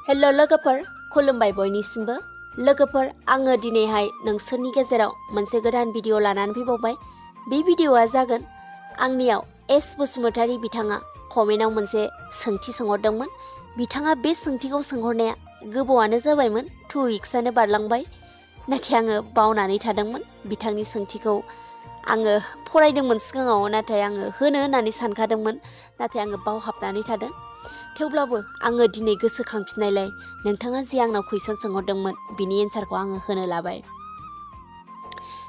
Hello लोगोफोर, खुलुमबाय बयनिसिमबो। लोगोफोर, आङो दिनैहाय नोंसोरनि गेजेराव मोनसे गोदान भिडिअ लानानै फैबावबाय। बे भिडिअआ जागोन आंनियाव एस बसुमतारी बिथाङा कमेन्टआव मोनसे सोंथि सोंहरदोंमोन। बिथाङा बे सोंथिखौ सोंहरनाया गोबावानो जाबायमोन, 2 उइक्सआनो बारलांबाय। नाथाय आङो बावनानै थादोंमोन। बिथांनि सोंथिखौ आङो फरायदोंमोन सिगाङाव, नाथाय आङो होनो होननानै सानखादोंमोन, नाथाय आङो बावहाबनानै थादों। थेवब्लाबो आङो दिनै गोसोखांफिननायलाय नोंथाङा जि आंनाव कुइसन सोंहरदोंमोन बिनि एन्सारखौ आङो होनो लाबाय।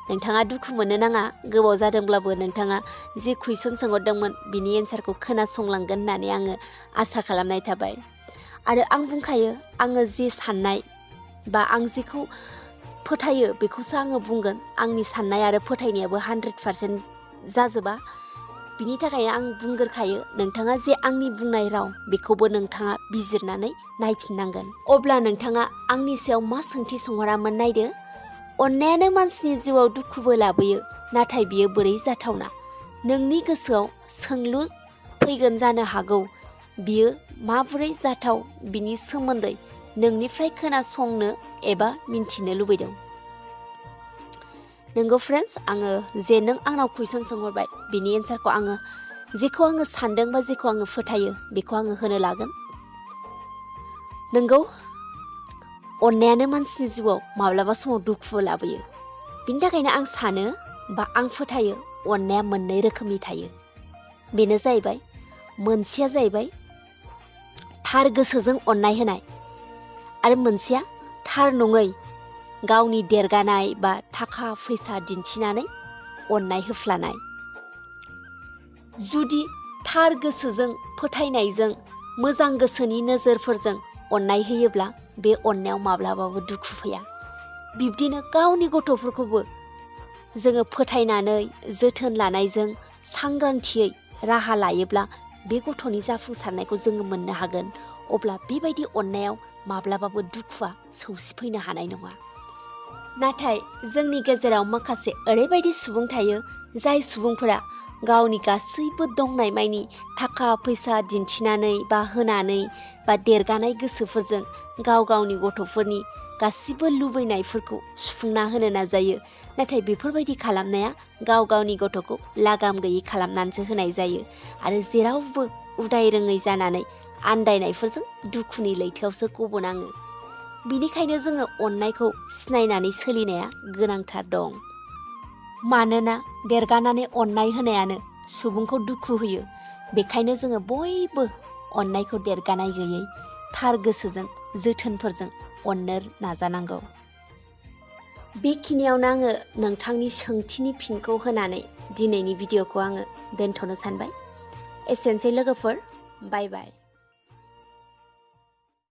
नोंथाङा दुखु मोननो नाङा, गोबाव जादोंब्लाबो नोंथाङा जि कुइसन सोंहरदोंमोन बिनि एन्सारखौ खोनासंलांगोन होननानै आङो आसा खालामनाय थाबाय। आरो आं बुंखायो, आङो जि साननाय बा आं जेखौ फोथायो बेखौसो आङो बुंगोन। आंनि साननाय आरो फोथायनायाबो 100% जाजोबा। बिनि थाखाय आं बुंगोरखायो, नोंथाङा जे आंनि बुंनाय राव बेखौबो नोंथाङा बिजिरनानै नायफिननांगोन। अब्ला नोंथाङा आंनि सायाव मा सोंथि सोंहरामोन नायदो। अननायानो मानसिनि जिउआव दुखुबो लाबोयो, नाथाय बियो बोरै जाथावना? नोंनि गोसोआव सोंलु फैगोन जानो हागौ, बियो माबोरै जाथाव बिनि सोमोन्दै नोंनिफ्राय खोनासंनो एबा मिन्थिनो लुबैदों। नंगौ फ्रेन्ड्स, आङो जे नों आंनाव कुइसन सोंहरबाय बिनि एन्सारखौ आङो जेखौ आङो सानदों बा जेखौ आङो फोथायो बेखौ आङो होनो लागोन। नंगौ, अननायानो मानसिनि जिउआव माब्लाबा समाव दुखुबो लाबोयो। बिनि थाखायनो आं सानो बा आं फोथायो अननाया मोननै रोखोमनि थायो। बेनो जाहैबाय, मोनसेया जाहैबाय थार गोसोजों अननाय होनाय, आरो मोनसेया थार नङै गावनि देरगानाय बा थाखा फैसा दिन्थिनानै अननाय होफ्लानाय। जुदि थार गोसोजों, फोथायनायजों, मोजां गोसोनि नोजोरफोरजों अननाय होयोब्ला बे अननायाव माब्लाबाबो दुखु फैया। बिब्दिनो गावनि गथ'फोरखौबो जोङो फोथायनानै, जोथोन लानायजों, सांग्रांथियै राहा लायोब्ला बे गथ'नि जाफुंसारनायखौ जोङो मोननो हागोन। अब्ला बेबायदि अननायाव माब्लाबाबो दुखुआ सौसिफैनो हानाय नङा। नाथाय जोंनि गेजेराव माखासे ओरैबायदि सुबुं थायो, जाय सुबुंफोरा गावनि गासैबो दंनाय मानि थाखा फैसा दिन्थिनानै बा होनानै बा देरगानाय गोसोफोरजों गाव गावनि गथ'फोरनि गासिबो लुबैनायफोरखौ सुफुंना होनो नाजायो। नाथाय बेफोरबायदि खालामनाया गाव गावनि गथ'खौ लागाम गैयै खालामनानैसो होनाय जायो, आरो जेरावबो उदाय रोङै जानानै आन्दायनायफोरजों दुखुनि लैथोआवसो गबनाङो। बिनिखायनो जोङो अननायखौ सिनायनानै सोलिनाया गोनांथार दं। मानोना देरगानानै अननाय होनायानो सुबुंखौ दुखु होयो। बेखायनो जोङो बयबो अननायखौ देरगानाय गैयै थार गोसोजों, जोथोनफोरजों अननो नाजानांगौ। बेखिनियावनो आङो नोंथांनि सोंथिनि फिनखौ होनानै दिनैनि भिडिअखौ आङो दोनथ'नो सानबाय। एसेनोसै लोगोफोर, बाय बाय।